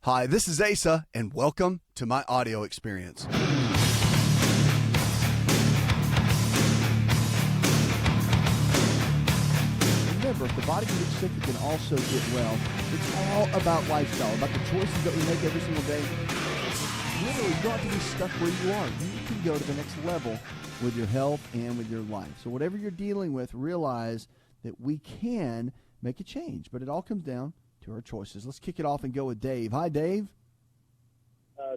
Hi, this is Asa, and welcome to my audio experience. Remember, if the body can get sick, it can also get well. It's all about lifestyle, about the choices that we make every single day. Literally, you don't have to be stuck where you are. You can go to the next level with your health and with your life. So whatever you're dealing with, realize that we can make a change, but it all comes down to our choices. Let's kick it off and go with Dave. Hi, Dave.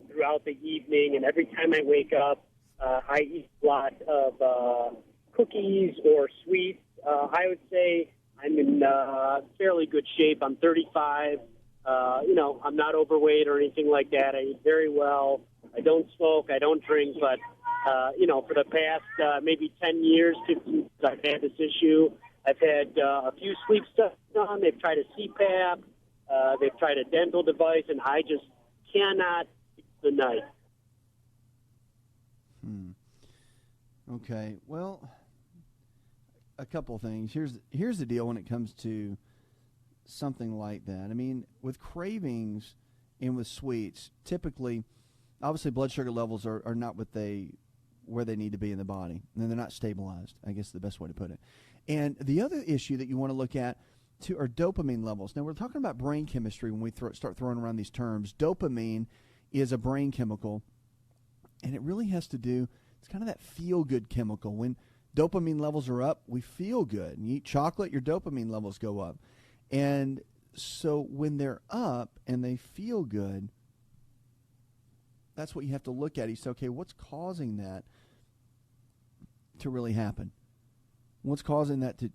Throughout the evening, and every time I wake up, I eat a lot of cookies or sweets. I would say I'm in fairly good shape. I'm 35. I'm not overweight or anything like that. I eat very well. I don't smoke. I don't drink. But, for the past maybe 10 years since I've had this issue, I've had a few sleep stuff done. They've tried a CPAP. They've tried a dental device, and I just cannot sleep the night. Okay. Well, a couple of things. Here's the deal when it comes to something like that. I mean, with cravings and with sweets, typically, obviously, blood sugar levels are not where they need to be in the body, and they're not stabilized, I guess is the best way to put it. And the other issue that you want to look at too are dopamine levels. Now, we're talking about brain chemistry when we start throwing around these terms. Dopamine is a brain chemical, and it really has to do, it's kind of that feel-good chemical. When dopamine levels are up, we feel good. And you eat chocolate, your dopamine levels go up. And so when they're up and they feel good, that's what you have to look at. You say, okay, what's causing that to really happen? What's causing that to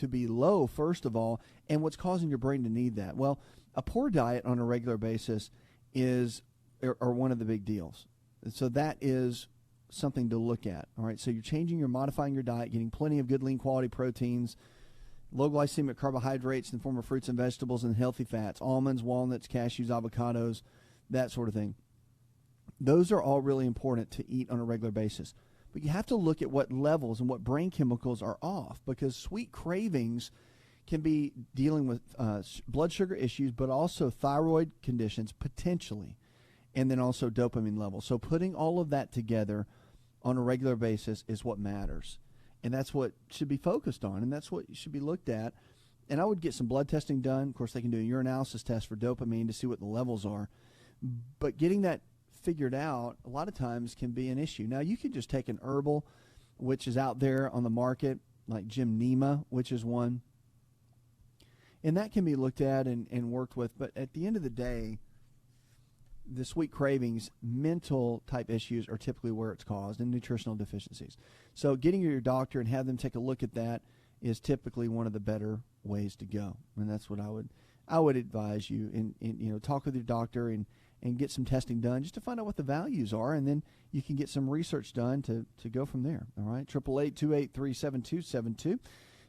be low, first of all, and what's causing your brain to need that? Well, a poor diet on a regular basis are one of the big deals. So that is something to look at. All right, so you're modifying your diet, getting plenty of good, lean quality proteins, low glycemic carbohydrates in the form of fruits and vegetables, and healthy fats, almonds, walnuts, cashews, avocados, that sort of thing. Those are all really important to eat on a regular basis. But you have to look at what levels and what brain chemicals are off, because sweet cravings can be dealing with blood sugar issues, but also thyroid conditions potentially, and then also dopamine levels. So putting all of that together on a regular basis is what matters. And that's what should be focused on, and that's what should be looked at. And I would get some blood testing done. Of course, they can do a urinalysis test for dopamine to see what the levels are. But getting that figured out a lot of times can be an issue. Now, you could just take an herbal, which is out there on the market, like Gymnema, which is one. And that can be looked at and worked with. But at the end of the day, the sweet cravings, mental type issues are typically where it's caused, and nutritional deficiencies. So getting to your doctor and have them take a look at that is typically one of the better ways to go. And that's what I would advise you, and talk with your doctor and get some testing done just to find out what the values are, and then you can get some research done to go from there. All right, 888-283-7272.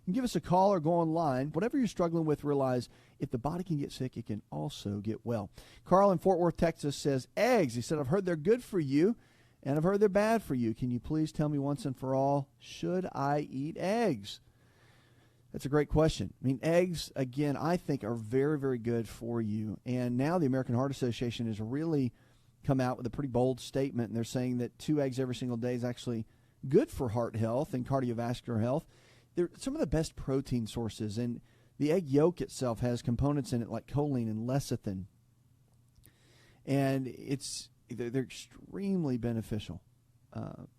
And give us a call or go online. Whatever you're struggling with, realize if the body can get sick, it can also get well. Carl in Fort Worth, Texas says, eggs. He said, I've heard they're good for you, and I've heard they're bad for you. Can you please tell me once and for all, should I eat eggs? That's a great question. I mean, eggs, again, I think are very, very good for you. And now the American Heart Association has really come out with a pretty bold statement, and they're saying that 2 eggs every single day is actually good for heart health and cardiovascular health. They're some of the best protein sources, and the egg yolk itself has components in it like choline and lecithin. And they're extremely beneficial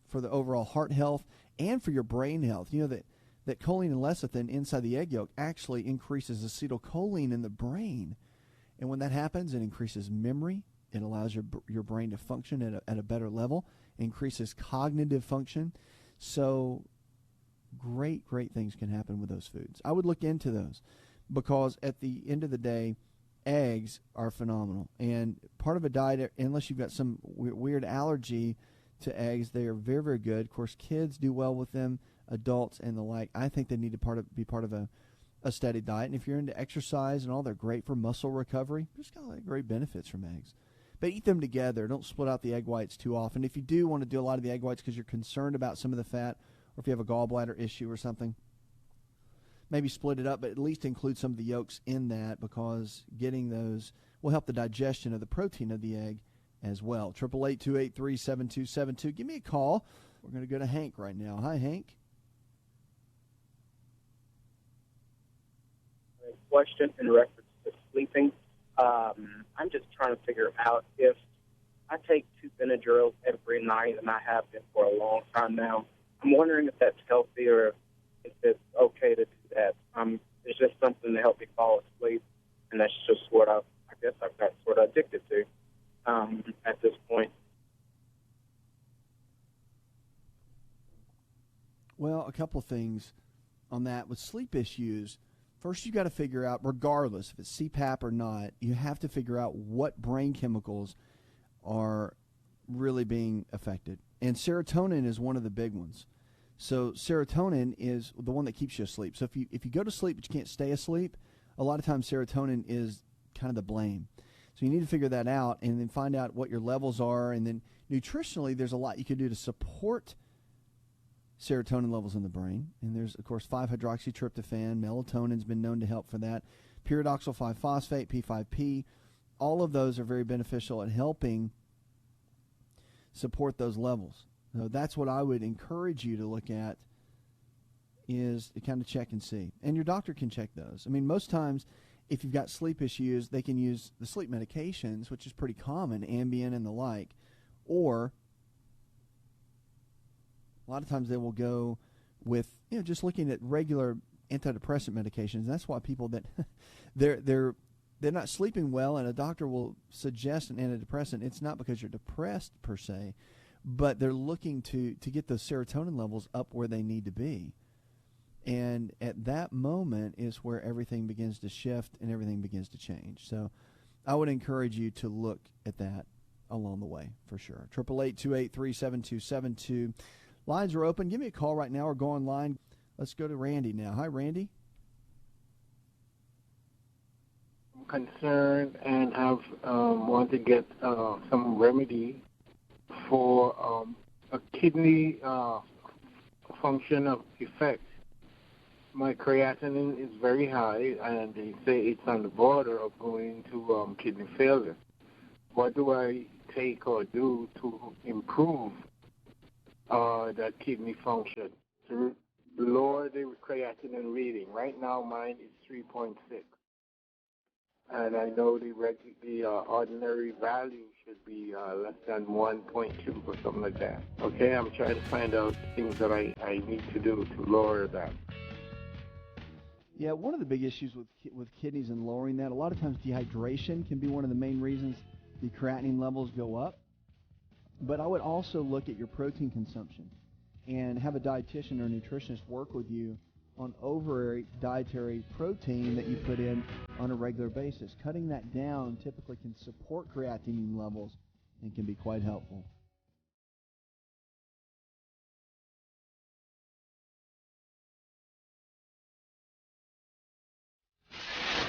for the overall heart health and for your brain health. You know that choline and lecithin inside the egg yolk actually increases acetylcholine in the brain. And when that happens, it increases memory. It allows your brain to function at a better level, increases cognitive function. So great things can happen with those foods. I would look into those, because at the end of the day, eggs are phenomenal. And part of a diet, unless you've got some weird allergy to eggs, they are very, very good. Of course, kids do well with them, adults and the like. I think they need to be part of a steady diet. And if you're into exercise and all, they're great for muscle recovery. There's got a lot of great benefits from eggs. But eat them together. Don't split out the egg whites too often. If you do want to do a lot of the egg whites because you're concerned about some of the fat, or if you have a gallbladder issue or something, maybe split it up, but at least include some of the yolks in that, because getting those will help the digestion of the protein of the egg as well. 888-283-7272. Give me a call. We're going to go to Hank right now. Hi, Hank. Question in reference to sleeping. I'm just trying to figure out if I take 2 Benadryls every night, and I have been for a long time now. I'm wondering if that's healthy or if it's okay to do that. It's just something to help me fall asleep, and that's just what I guess I've got sort of addicted to at this point. Well, a couple of things on that. With sleep issues, first you got to figure out, regardless if it's CPAP or not, you have to figure out what brain chemicals are really being affected. And serotonin is one of the big ones. So serotonin is the one that keeps you asleep. So if you go to sleep but you can't stay asleep, a lot of times serotonin is kind of the blame. So you need to figure that out and then find out what your levels are. And then nutritionally, there's a lot you can do to support serotonin levels in the brain. And there's, of course, 5-hydroxytryptophan. Melatonin's been known to help for that. Pyridoxal 5-phosphate, P5P. All of those are very beneficial at helping support those levels. So that's what I would encourage you to look at, is to kind of check and see. And your doctor can check those. I mean, most times, if you've got sleep issues, they can use the sleep medications, which is pretty common, Ambien and the like, or a lot of times they will go with, just looking at regular antidepressant medications. That's why people that they're not sleeping well, and a doctor will suggest an antidepressant. It's not because you're depressed per se, but they're looking to get those serotonin levels up where they need to be. And at that moment is where everything begins to shift and everything begins to change. So I would encourage you to look at that along the way for sure. 888-283-7272. Lines are open. Give me a call right now or go online. Let's go to Randy now. Hi, Randy. I'm concerned and have want to get some remedy for a kidney function of effect. My creatinine is very high, and they say it's on the border of going to kidney failure. What do I take or do to improve that kidney function, to lower the creatinine reading? Right now, mine is 3.6, and I know the ordinary value should be less than 1.2 or something like that. Okay, I'm trying to find out things that I need to do to lower that. Yeah, one of the big issues with kidneys and lowering that, a lot of times dehydration can be one of the main reasons the creatinine levels go up. But I would also look at your protein consumption and have a dietitian or nutritionist work with you on dietary protein that you put in on a regular basis. Cutting that down typically can support creatinine levels and can be quite helpful.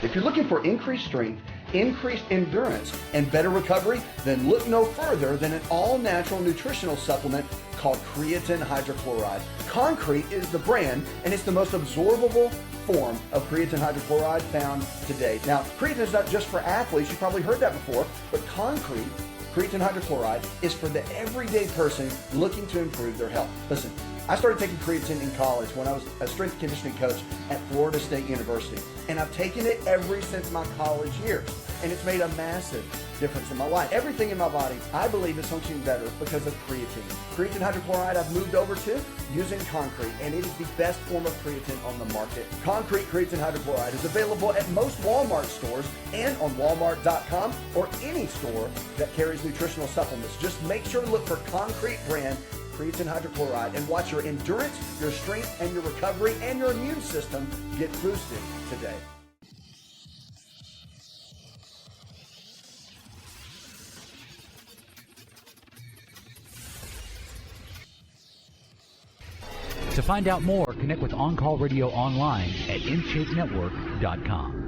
If you're looking for increased strength, increased endurance, and better recovery, then look no further than an all-natural nutritional supplement called creatine hydrochloride. Concrete is the brand, and it's the most absorbable form of creatine hydrochloride found to date. Now, creatine is not just for athletes. You've probably heard that before, but creatine hydrochloride is for the everyday person looking to improve their health. Listen, I started taking creatine in college when I was a strength and conditioning coach at Florida State University. And I've taken it ever since my college years. And it's made a massive difference in my life. Everything in my body, I believe, is functioning better because of creatine. Creatine hydrochloride I've moved over to using Concrete, and it is the best form of creatine on the market. Concrete creatine hydrochloride is available at most Walmart stores and on Walmart.com or any store that carries nutritional supplements. Just make sure to look for Concrete brand creatine hydrochloride and watch your endurance, your strength, and your recovery and your immune system get boosted today. To find out more, connect with On Call Radio online at InShapeNetwork.com.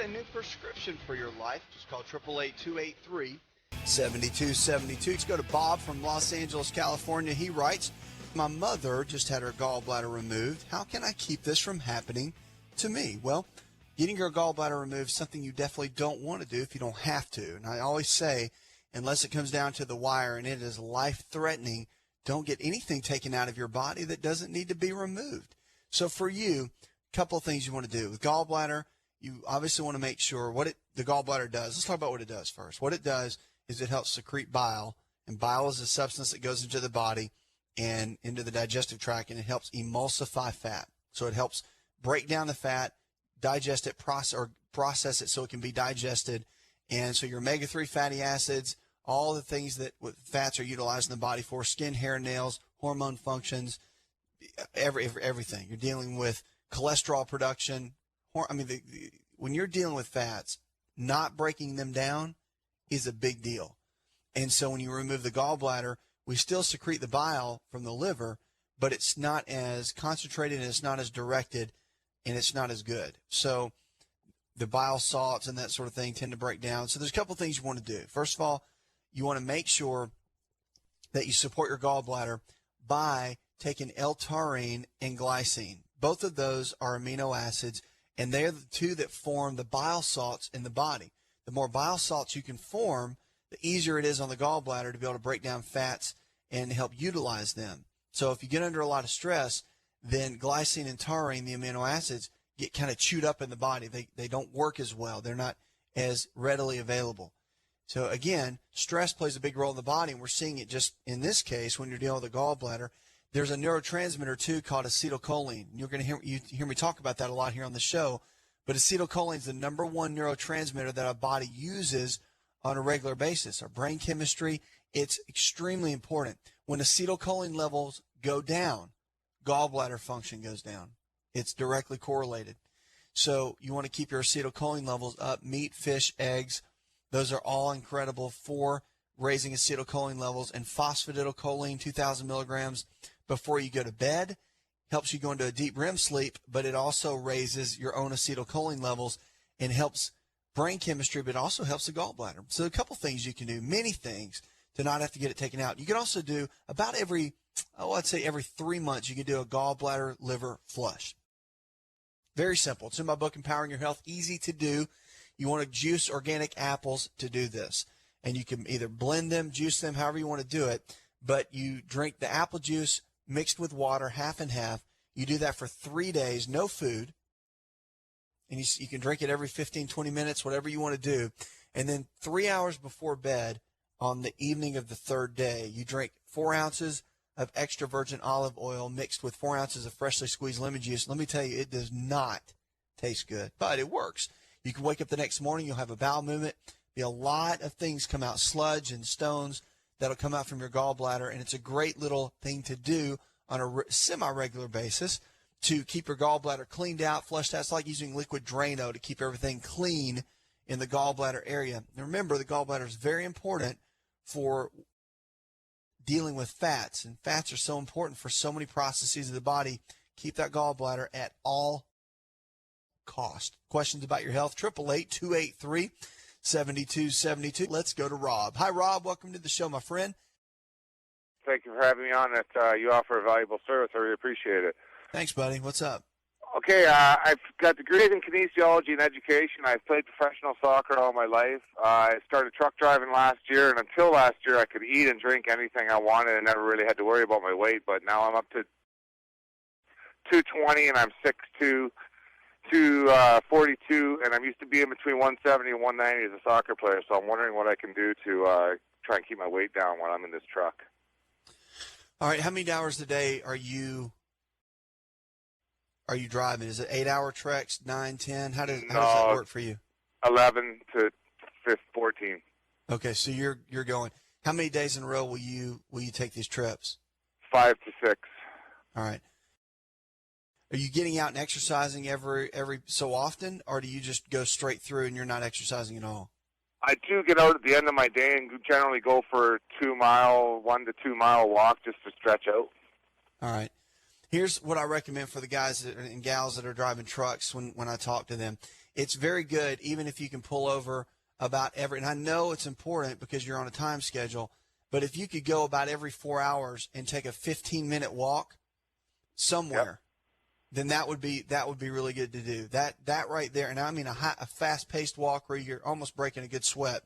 get a new prescription for your life. Just call 888-283-7272. Let's go to Bob from Los Angeles, California. He writes, my mother just had her gallbladder removed. How can I keep this from happening to me? Well, getting your gallbladder removed is something you definitely don't want to do if you don't have to. And I always say, unless it comes down to the wire and it is life-threatening, don't get anything taken out of your body that doesn't need to be removed. So for you, a couple of things you want to do. With gallbladder, you obviously want to make sure the gallbladder does. Let's talk about what it does first. What it does is it helps secrete bile, and bile is a substance that goes into the body and into the digestive tract, and it helps emulsify fat. So it helps break down the fat, digest it, process it so it can be digested. And so your omega-3 fatty acids, all the things that fats are utilized in the body for, skin, hair, nails, hormone functions, everything. You're dealing with cholesterol production. When you're dealing with fats, not breaking them down is a big deal. And so when you remove the gallbladder, we still secrete the bile from the liver, but it's not as concentrated and it's not as directed and it's not as good. So the bile salts and that sort of thing tend to break down. So there's a couple of things you want to do. First of all, you want to make sure that you support your gallbladder by taking L-taurine and glycine. Both of those are amino acids, and they're the two that form the bile salts in the body. The more bile salts you can form, the easier it is on the gallbladder to be able to break down fats and help utilize them. So if you get under a lot of stress, then glycine and taurine, the amino acids, get kind of chewed up in the body. They don't work as well. They're not as readily available. So again, stress plays a big role in the body, and we're seeing it just in this case when you're dealing with a gallbladder. There's a neurotransmitter too called acetylcholine. You're going to hear me talk about that a lot here on the show. But acetylcholine is the number one neurotransmitter that our body uses on a regular basis. Our brain chemistry, it's extremely important. When acetylcholine levels go down, gallbladder function goes down. It's directly correlated. So you want to keep your acetylcholine levels up. Meat, fish, eggs, those are all incredible for raising acetylcholine levels. And phosphatidylcholine, 2,000 milligrams before you go to bed, helps you go into a deep REM sleep, but it also raises your own acetylcholine levels and helps brain chemistry, but also helps the gallbladder. So a couple things you can do, many things, to not have to get it taken out. You can also do about every 3 months, you can do a gallbladder liver flush. Very simple. It's in my book, Empowering Your Health. Easy to do. You want to juice organic apples to do this. And you can either blend them, juice them, however you want to do it. But you drink the apple juice mixed with water, half and half. You do that for 3 days, no food. And you can drink it every 15, 20 minutes, whatever you want to do. And then 3 hours before bed on the evening of the third day, you drink 4 ounces of extra virgin olive oil mixed with 4 ounces of freshly squeezed lemon juice. Let me tell you, it does not taste good, but it works. You can wake up the next morning, you'll have a bowel movement. Be a lot of things come out, sludge and stones that'll come out from your gallbladder, and it's a great little thing to do on a semi-regular basis to keep your gallbladder cleaned out, flushed out. It's like using liquid Drano to keep everything clean in the gallbladder area. And remember, the gallbladder is very important for dealing with fats, and fats are so important for so many processes of the body. Keep that gallbladder at all cost. Questions about your health? 888-283-7272. Let's go to Rob. Hi, Rob. Welcome to the show, my friend. Thank you for having me on. You offer a valuable service. I really appreciate it. Thanks, buddy. What's up? Okay, I've got degrees in kinesiology and education. I've played professional soccer all my life. I started truck driving last year, and until last year I could eat and drink anything I wanted and never really had to worry about my weight. But now I'm up to 220, and I'm 6'2", 242, and I'm used to being between 170 and 190 as a soccer player. So I'm wondering what I can do to try and keep my weight down when I'm in this truck. All right, how many hours a day are you driving? Is it 8-hour treks, 9, 10? How does that work for you? 11 to 14. Okay, so you're going. How many days in a row will you take these trips? 5 to 6. All right. Are you getting out and exercising every so often, or do you just go straight through and you're not exercising at all? I do get out at the end of my day and generally go for 1 to 2 mile walk just to stretch out. All right. Here's what I recommend for the guys and gals that are driving trucks when I talk to them it's very good, even if you can pull over about every, and I know it's important because you're on a time schedule, but if you could go about every 4 hours and take a 15-minute walk somewhere, then that would be really good to do. That right there, and I mean a fast-paced walk where you're almost breaking a good sweat.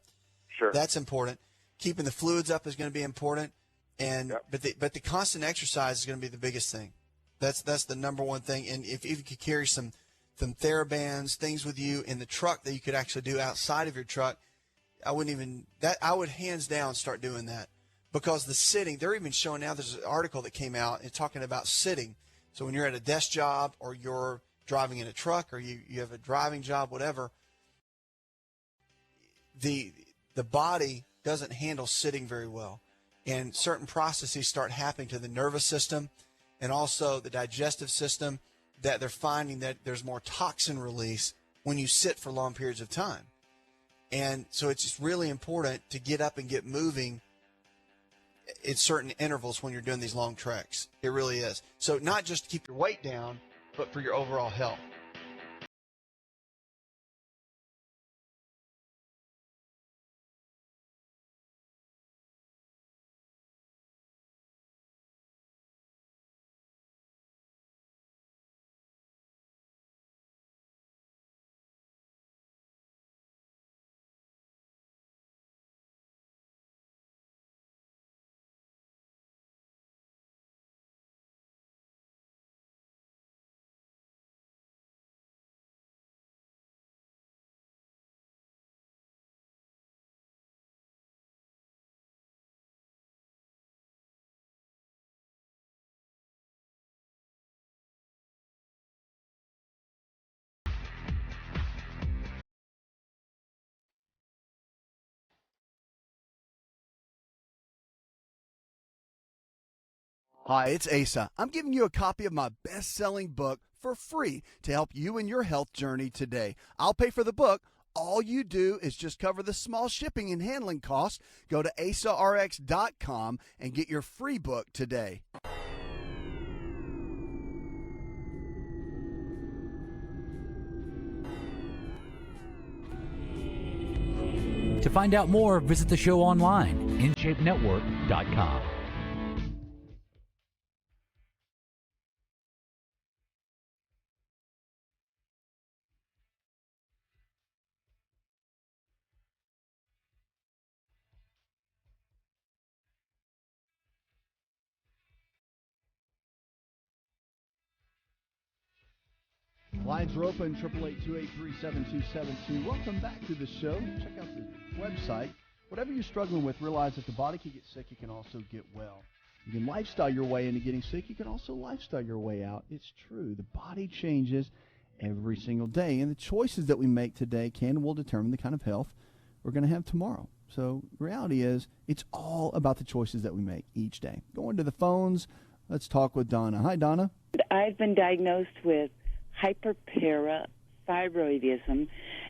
Sure. That's important. Keeping the fluids up is going to be important, and but the constant exercise is going to be the biggest thing. That's the number one thing. And if you could carry some TheraBands, things with you in the truck that you could actually do outside of your truck, I would hands down start doing that, because the sitting, they're even showing now, there's an article that came out and talking about sitting. So when you're at a desk job or you're driving in a truck or you have a driving job, whatever, the body doesn't handle sitting very well. And certain processes start happening to the nervous system and also the digestive system, that they're finding that there's more toxin release when you sit for long periods of time. And so it's just really important to get up and get moving at certain intervals when you're doing these long treks. It really is. So not just to keep your weight down, but for your overall health. Hi, it's Asa. I'm giving you a copy of my best-selling book for free to help you in your health journey today. I'll pay for the book. All you do is just cover the small shipping and handling costs. Go to AsaRx.com and get your free book today. To find out more, visit the show online, InShapeNetwork.com. Lines are open, 888-283-7272. Welcome back to the show. Check out the website. Whatever you're struggling with, realize that the body can get sick. It can also get well. You can lifestyle your way into getting sick. You can also lifestyle your way out. It's true. The body changes every single day, and the choices that we make today can and will determine the kind of health we're going to have tomorrow. So reality is, it's all about the choices that we make each day. Going to the phones, let's talk with Donna. Hi, Donna. I've been diagnosed with hyperparathyroidism,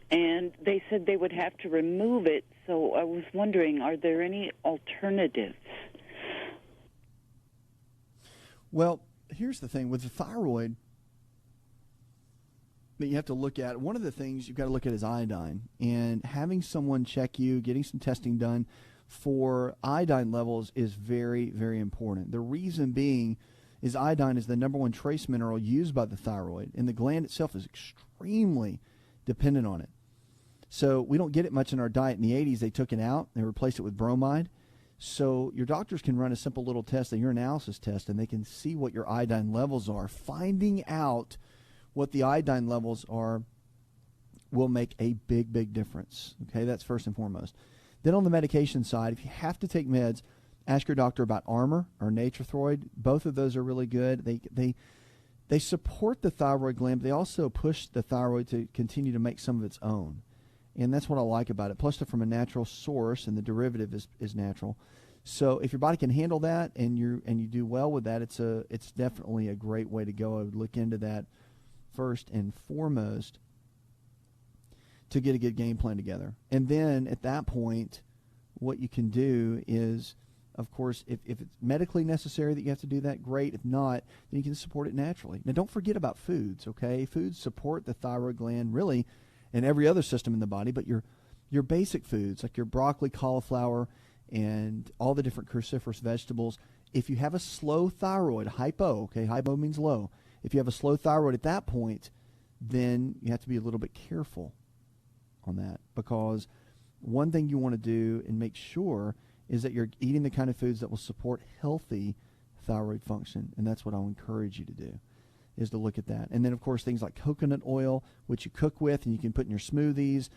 and they said they would have to remove it. So I was wondering, are there any alternatives? Well, here's the thing. With the thyroid, that you have to look at, one of the things you've got to look at is iodine. And having someone check you, getting some testing done for iodine levels is very, very important. The reason being is iodine is the number one trace mineral used by the thyroid, and the gland itself is extremely dependent on it. So we don't get it much in our diet. In the 80s, they took it out. They replaced it with bromide. So your doctors can run a simple little test, a urinalysis test, and they can see what your iodine levels are. Finding out what the iodine levels are will make a big, big difference. Okay, that's first and foremost. Then on the medication side, if you have to take meds, ask your doctor about Armour or Natrethroid. Both of those are really good. They support the thyroid gland, but they also push the thyroid to continue to make some of its own. And that's what I like about it. Plus, they're from a natural source, and the derivative is natural. So if your body can handle that and you do well with that, it's definitely a great way to go. I would look into that first and foremost to get a good game plan together. And then at that point, what you can do is, of course, if it's medically necessary that you have to do that, great. If not, then you can support it naturally. Now, don't forget about foods, okay? Foods support the thyroid gland really and every other system in the body, but your basic foods like your broccoli, cauliflower, and all the different cruciferous vegetables. If you have a slow thyroid, hypo means low. If you have a slow thyroid at that point, then you have to be a little bit careful on that, because one thing you want to do and make sure is that you're eating the kind of foods that will support healthy thyroid function, and that's what I'll encourage you to do, is to look at that. And then, of course, things like coconut oil, which you cook with and you can put in your smoothies.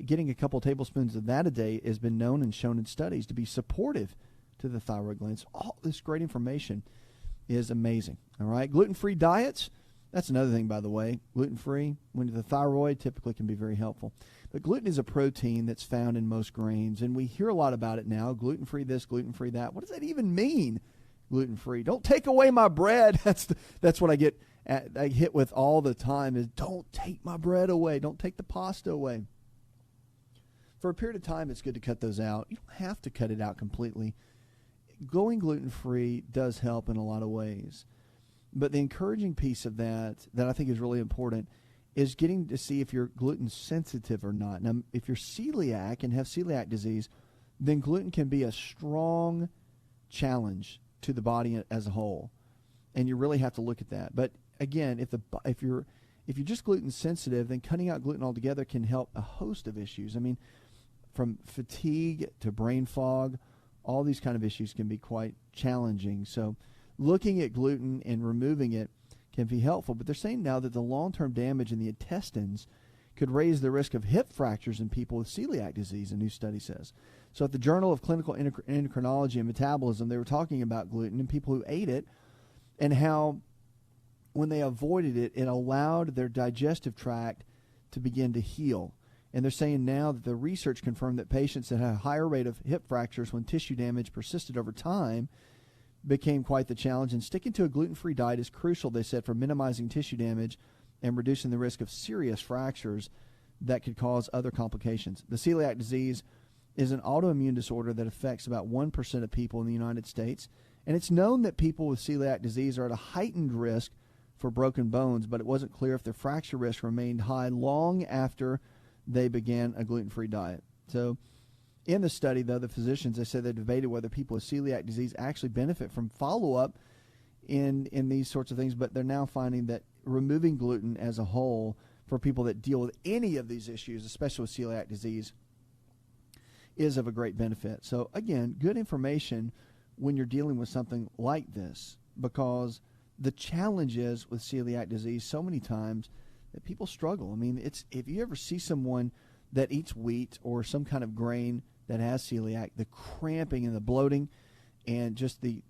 Getting a couple tablespoons of that a day has been known and shown in studies to be supportive to the thyroid glands. All this great information is amazing. All right, gluten-free diets. That's another thing, by the way. Gluten-free, when the thyroid, typically can be very helpful. But gluten is a protein that's found in most grains, and we hear a lot about it now. Gluten-free this, gluten-free that. What does that even mean, gluten-free? Don't take away my bread. That's what I get I hit with all the time is, don't take my bread away. Don't take the pasta away. For a period of time, it's good to cut those out. You don't have to cut it out completely. Going gluten-free does help in a lot of ways. But the encouraging piece of that I think is really important is getting to see if you're gluten sensitive or not. Now, if you're celiac and have celiac disease, then gluten can be a strong challenge to the body as a whole, and you really have to look at that. But again, if you're just gluten sensitive, then cutting out gluten altogether can help a host of issues. I mean, from fatigue to brain fog, all these kind of issues can be quite challenging. So looking at gluten and removing it can be helpful. But they're saying now that the long-term damage in the intestines could raise the risk of hip fractures in people with celiac disease, a new study says. So at the Journal of Clinical Endocrinology and Metabolism, they were talking about gluten and people who ate it and how when they avoided it, it allowed their digestive tract to begin to heal. And they're saying now that the research confirmed that patients that had a higher rate of hip fractures when tissue damage persisted over time became quite the challenge. And sticking to a gluten-free diet is crucial, they said, for minimizing tissue damage and reducing the risk of serious fractures that could cause other complications. The celiac disease is an autoimmune disorder that affects about 1% of people in the United States. And it's known that people with celiac disease are at a heightened risk for broken bones, but it wasn't clear if the fracture risk remained high long after they began a gluten-free diet. So in the study, though, the physicians, they said they debated whether people with celiac disease actually benefit from follow-up in these sorts of things, but they're now finding that removing gluten as a whole for people that deal with any of these issues, especially with celiac disease, is of a great benefit. So, again, good information when you're dealing with something like this, because the challenge is with celiac disease so many times that people struggle. I mean, if you ever see someone that eats wheat or some kind of grain that has celiac, the cramping and the bloating and just the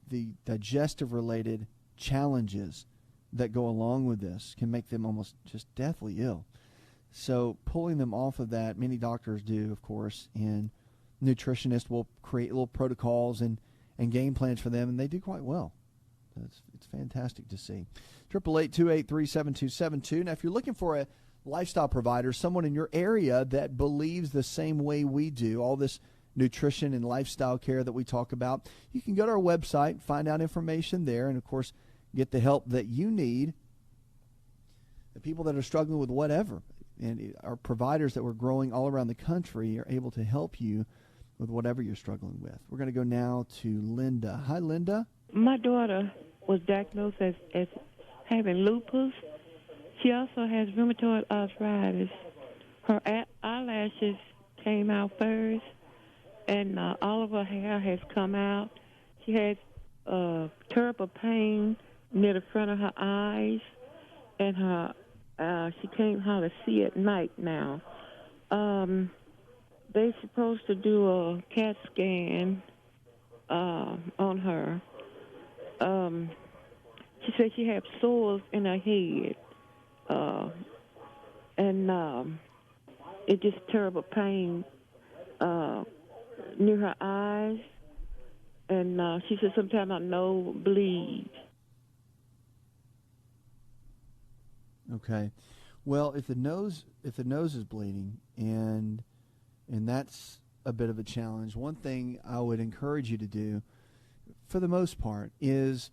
digestive-related challenges that go along with this can make them almost just deathly ill. So pulling them off of that, many doctors do, of course, and nutritionists will create little protocols and game plans for them, and they do quite well. It's fantastic to see. 888-283-7272. Now, if you're looking for a lifestyle provider, someone in your area that believes the same way we do, all this nutrition and lifestyle care that we talk about, you can go to our website, find out information there, and, of course, get the help that you need. The people that are struggling with whatever, and our providers that we're growing all around the country are able to help you with whatever you're struggling with. We're going to go now to Linda. Hi, Linda. My daughter was diagnosed as having lupus. She also has rheumatoid arthritis. Her eyelashes came out first, and all of her hair has come out. She has terrible pain near the front of her eyes, and she can't hardly see at night now. They're supposed to do a CAT scan on her. She said she had sores in her head, and it's just terrible pain near her eyes, and she said sometimes her nose bleeds. Okay, well, if the nose is bleeding, and that's a bit of a challenge, one thing I would encourage you to do, for the most part, is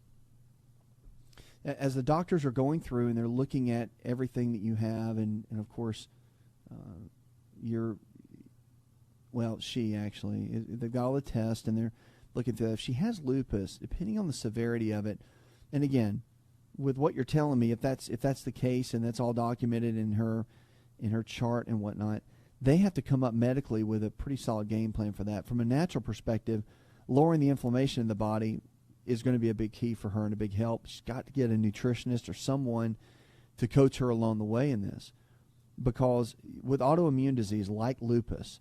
as the doctors are going through and they're looking at everything that you have, and of course she actually, they've got all the tests and they're looking through that. If she has lupus, depending on the severity of it, and again, with what you're telling me, if that's the case and that's all documented in her chart and whatnot, they have to come up medically with a pretty solid game plan for that. From a natural perspective, lowering the inflammation in the body is going to be a big key for her and a big help. She's got to get a nutritionist or someone to coach her along the way in this, because with autoimmune disease like lupus,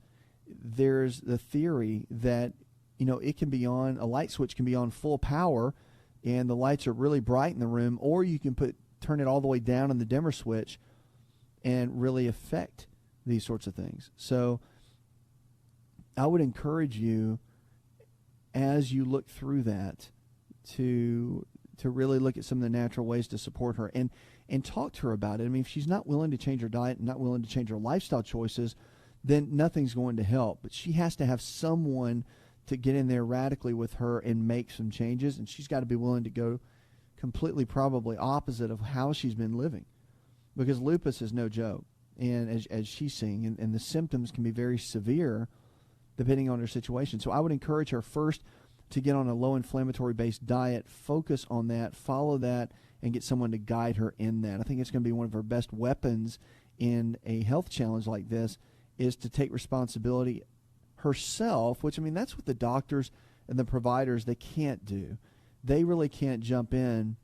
there's the theory that it can be on, a light switch can be on full power and the lights are really bright in the room, or you can turn it all the way down on the dimmer switch and really affect these sorts of things. So I would encourage you, as you look through that, to really look at some of the natural ways to support her and talk to her about it. I mean, if she's not willing to change her diet and not willing to change her lifestyle choices, then nothing's going to help. But she has to have someone to get in there radically with her and make some changes, and she's got to be willing to go completely probably opposite of how she's been living, because lupus is no joke. And as she's seeing, and the symptoms can be very severe depending on her situation. So I would encourage her first to get on a low inflammatory based diet, focus on that, follow that, and get someone to guide her in that. I think it's going to be one of her best weapons in a health challenge like this, is to take responsibility herself, which, I mean, that's what the doctors and the providers, they can't do. They really can't jump in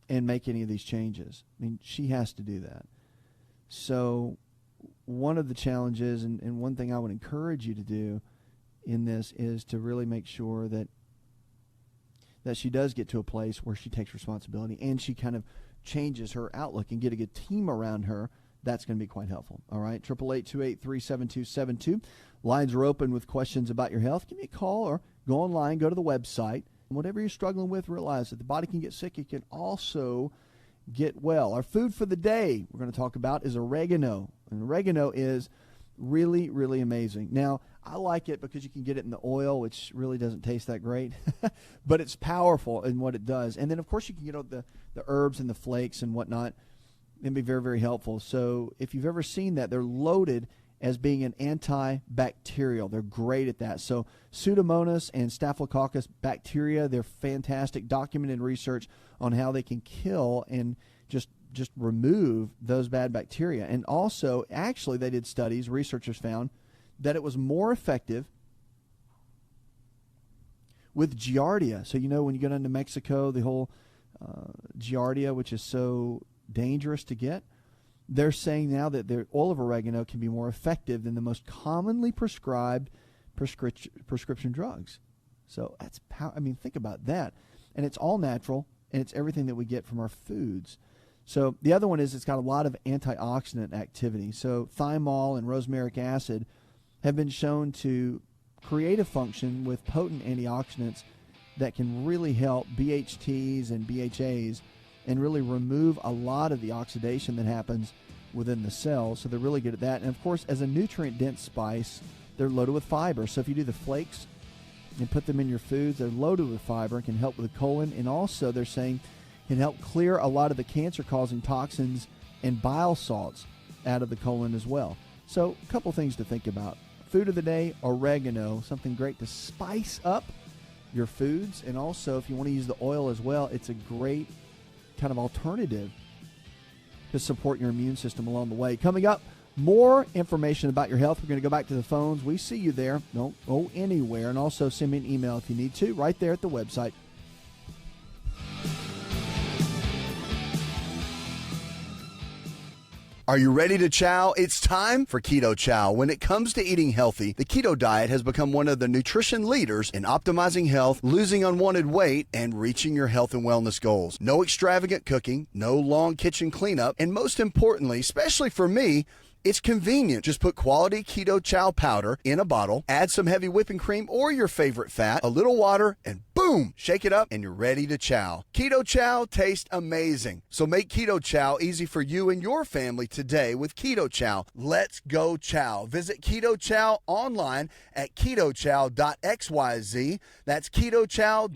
and make any of these changes. I mean, she has to do that. So one of the challenges, and one thing I would encourage you to do in this, is to really make sure that she does get to a place where she takes responsibility and she kind of changes her outlook, and get a good team around her. That's going to be quite helpful. All right, 888-283-7272. Lines are open with questions about your health. Give me a call or go online, go to the website. Whatever you're struggling with, realize that the body can get sick. It can also get well. Our food for the day we're going to talk about is oregano. And oregano is really, really amazing. Now, I like it because you can get it in the oil, which really doesn't taste that great, but it's powerful in what it does. And then, of course, you can get the herbs and the flakes and whatnot. It'd be very, very helpful. So if you've ever seen that, they're loaded as being an antibacterial. They're great at that. So Pseudomonas and Staphylococcus bacteria, they're fantastic, documented research on how they can kill and just remove those bad bacteria. And also, actually, they did studies, researchers found that it was more effective with Giardia. So, when you go down to Mexico, the whole Giardia, which is so dangerous to get, they're saying now that their oil of oregano can be more effective than the most commonly prescribed prescription drugs. So that's think about that. And it's all natural, and it's everything that we get from our foods. So the other one is it's got a lot of antioxidant activity. So thymol and rosmarinic acid have been shown to create a function with potent antioxidants that can really help BHTs and BHAs and really remove a lot of the oxidation that happens within the cells. So they're really good at that. And, of course, as a nutrient-dense spice, they're loaded with fiber. So if you do the flakes and put them in your foods, they're loaded with fiber and can help with the colon. And also, they're saying, can help clear a lot of the cancer-causing toxins and bile salts out of the colon as well. So a couple things to think about. Food of the day, oregano, something great to spice up your foods. And also, if you want to use the oil as well, it's a great kind of alternative to support your immune system along the way. Coming up, more information about your health. We're going to go back to the phones. We see you there. Don't go anywhere. And also send me an email if you need to, right there at the website. Are you ready to chow? It's time for Keto Chow. When it comes to eating healthy, the keto diet has become one of the nutrition leaders in optimizing health, losing unwanted weight, and reaching your health and wellness goals. No extravagant cooking, no long kitchen cleanup, and most importantly, especially for me, it's convenient. Just put quality Keto Chow powder in a bottle, add some heavy whipping cream or your favorite fat, a little water, and boom, shake it up and you're ready to chow. Keto Chow tastes amazing. So make Keto Chow easy for you and your family today with Keto Chow. Let's go chow. Visit Keto Chow online at ketochow.xyz. That's ketochow.xyz.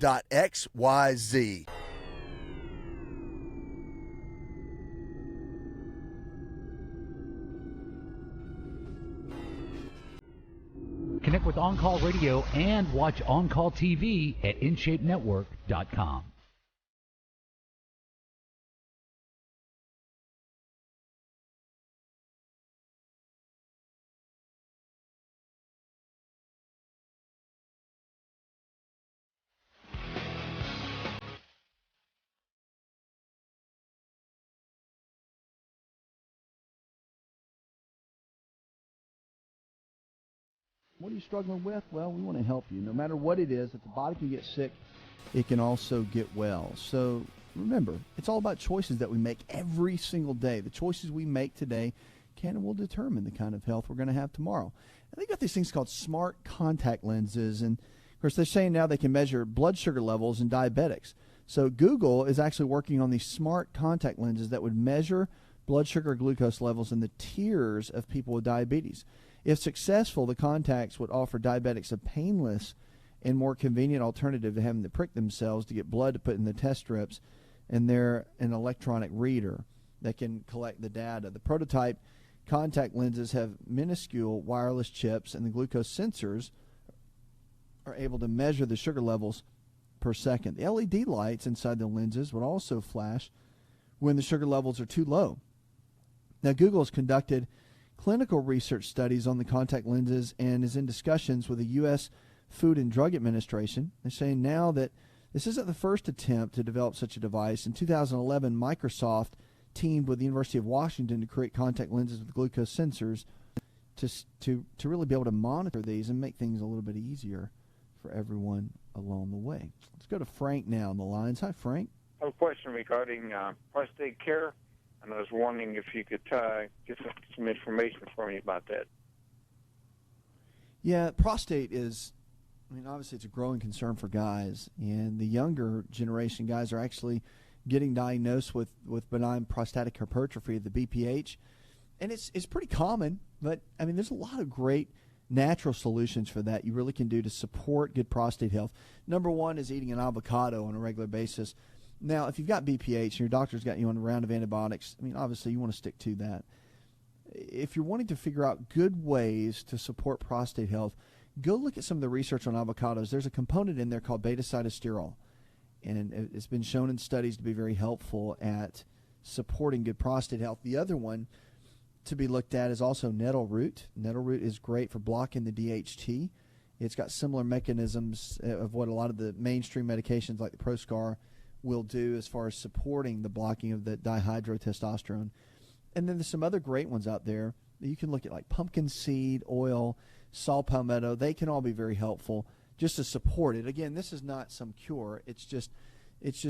Connect with On Call Radio and watch On Call TV at InShapeNetwork.com. What are you struggling with? Well, we want to help you. No matter what it is, if the body can get sick, it can also get well. So remember, it's all about choices that we make every single day. The choices we make today can and will determine the kind of health we're going to have tomorrow. And they've got these things called smart contact lenses. And, of course, they're saying now they can measure blood sugar levels in diabetics. So Google is actually working on these smart contact lenses that would measure blood sugar glucose levels in the tiers of people with diabetes. If successful, the contacts would offer diabetics a painless and more convenient alternative to having to prick themselves to get blood to put in the test strips, and they're an electronic reader that can collect the data. The prototype contact lenses have minuscule wireless chips, and the glucose sensors are able to measure the sugar levels per second. The LED lights inside the lenses would also flash when the sugar levels are too low. Now, Google has conducted clinical research studies on the contact lenses and is in discussions with the U.S. Food and Drug Administration. They're saying now that this isn't the first attempt to develop such a device. In 2011, Microsoft teamed with the University of Washington to create contact lenses with glucose sensors to really be able to monitor these and make things a little bit easier for everyone along the way. Let's go to Frank now on the lines. Hi, Frank. I have a question regarding prostate care, and I was wondering if you could get some information for me about that. Yeah, prostate is, obviously it's a growing concern for guys, and the younger generation guys are actually getting diagnosed with benign prostatic hypertrophy, the BPH, and it's pretty common, but, there's a lot of great natural solutions for that you really can do to support good prostate health. Number one is eating an avocado on a regular basis. Now, if you've got BPH and your doctor's got you on a round of antibiotics, obviously you want to stick to that. If you're wanting to figure out good ways to support prostate health, go look at some of the research on avocados. There's a component in there called beta-cytosterol, and it's been shown in studies to be very helpful at supporting good prostate health. The other one to be looked at is also nettle root. Nettle root is great for blocking the DHT. It's got similar mechanisms of what a lot of the mainstream medications like the Proscar will do as far as supporting the blocking of the dihydrotestosterone. And then there's some other great ones out there that you can look at, like pumpkin seed oil, saw palmetto. They can all be very helpful just to support it. Again, this is not some cure. It's just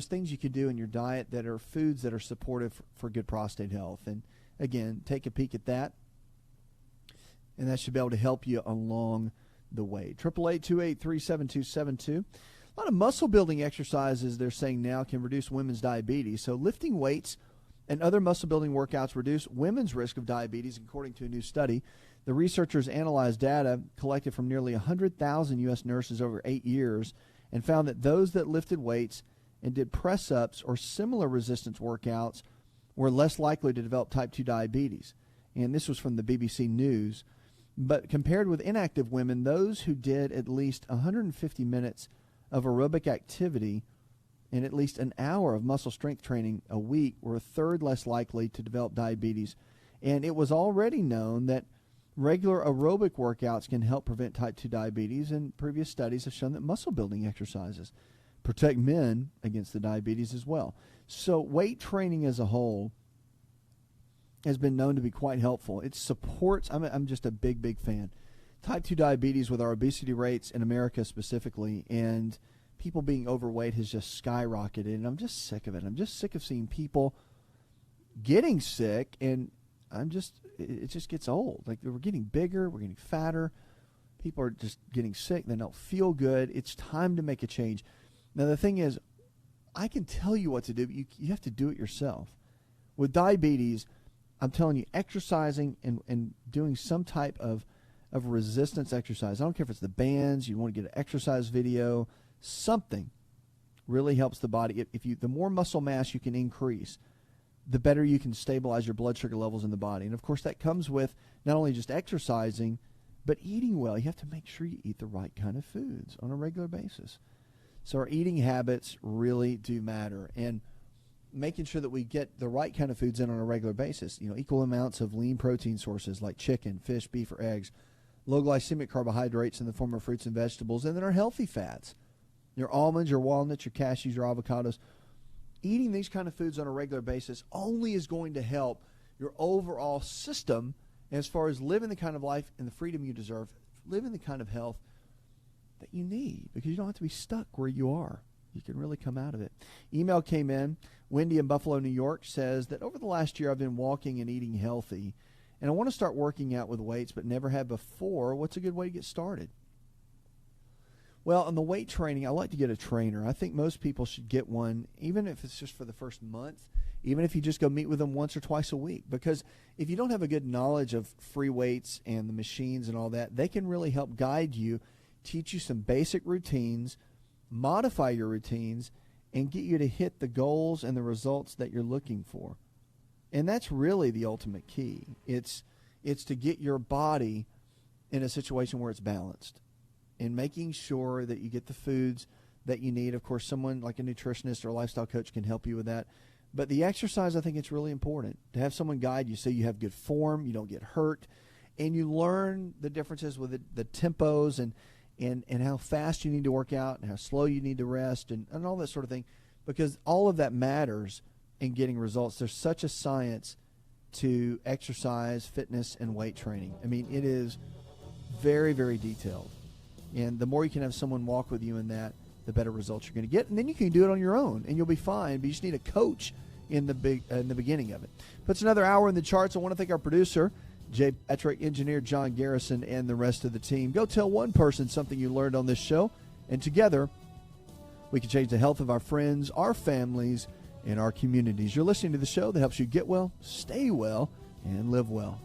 things you can do in your diet that are foods that are supportive for good prostate health. And again, take a peek at that, and that should be able to help you along the way. 888-283-7272. A lot of muscle building exercises, they're saying now, can reduce women's diabetes. So lifting weights and other muscle building workouts reduce women's risk of diabetes, according to a new study. The researchers analyzed data collected from nearly 100,000 U.S. nurses over 8 years and found that those that lifted weights and did press-ups or similar resistance workouts were less likely to develop type 2 diabetes. And this was from the BBC News. But compared with inactive women, those who did at least 150 minutes of aerobic activity and at least an hour of muscle strength training a week were a third less likely to develop diabetes. And it was already known that regular aerobic workouts can help prevent type 2 diabetes, and previous studies have shown that muscle building exercises protect men against the diabetes as well. So weight training as a whole has been known to be quite helpful. It supports, I'm just a big fan. Type 2 diabetes, with our obesity rates in America specifically, and people being overweight, has just skyrocketed, and I'm just sick of it. I'm just sick of seeing people getting sick, and it just gets old. Like, we're getting bigger, we're getting fatter, people are just getting sick, they don't feel good. It's time to make a change. Now, the thing is, I can tell you what to do, but you have to do it yourself. With diabetes, I'm telling you, exercising and doing some type of resistance exercise. I don't care if it's the bands, you want to get an exercise video, something really helps the body. The more muscle mass you can increase, the better you can stabilize your blood sugar levels in the body. And of course, that comes with not only just exercising, But eating well, you have to make sure you eat the right kind of foods on a regular basis. So our eating habits really do matter. And making sure that we get the right kind of foods in on a regular basis, equal amounts of lean protein sources like chicken, fish, beef, or eggs, low glycemic carbohydrates in the form of fruits and vegetables, and then our healthy fats, your almonds, your walnuts, your cashews, your avocados. Eating these kind of foods on a regular basis only is going to help your overall system as far as living the kind of life and the freedom you deserve, living the kind of health that you need, because you don't have to be stuck where you are. You can really come out of it. Email came in. Wendy in Buffalo, New York says that over the last year I've been walking and eating healthy, and I want to start working out with weights but never had before. What's a good way to get started? Well, on the weight training, I like to get a trainer. I think most people should get one, even if it's just for the first month, even if you just go meet with them once or twice a week. Because if you don't have a good knowledge of free weights and the machines and all that, they can really help guide you, teach you some basic routines, modify your routines, and get you to hit the goals and the results that you're looking for. And that's really the ultimate key. It's to get your body in a situation where it's balanced and making sure that you get the foods that you need. Of course, someone like a nutritionist or a lifestyle coach can help you with that. But the exercise, I think it's really important to have someone guide you so you have good form, you don't get hurt, and you learn the differences with the tempos and how fast you need to work out and how slow you need to rest and all that sort of thing, because all of that matters in getting results. There's such a science to exercise, fitness, and weight training. I mean, it is very, very detailed. And the more you can have someone walk with you in that, the better results you're going to get. And then you can do it on your own, and you'll be fine. But you just need a coach in the beginning of it. Puts another hour in the charts. I want to thank our producer, Jay Patrick, engineer John Garrison, and the rest of the team. Go tell one person something you learned on this show, and together we can change the health of our friends, our families, and our communities. You're listening to the show that helps you get well, stay well, and live well.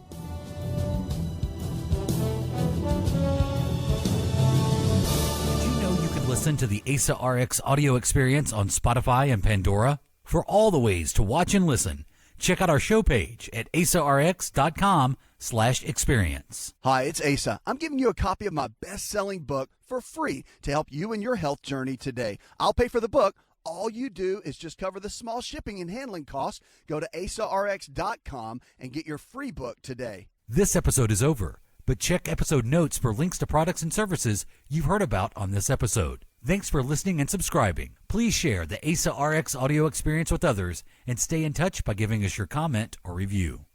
Listen to the AsaRx audio experience on Spotify and Pandora. For all the ways to watch and listen, check out our show page at asarx.com/experience. Hi, it's Asa. I'm giving you a copy of my best-selling book for free to help you in your health journey today. I'll pay for the book. All you do is just cover the small shipping and handling costs. Go to asarx.com and get your free book today. This episode is over, but check episode notes for links to products and services you've heard about on this episode. Thanks for listening and subscribing. Please share the AsaRx audio experience with others and stay in touch by giving us your comment or review.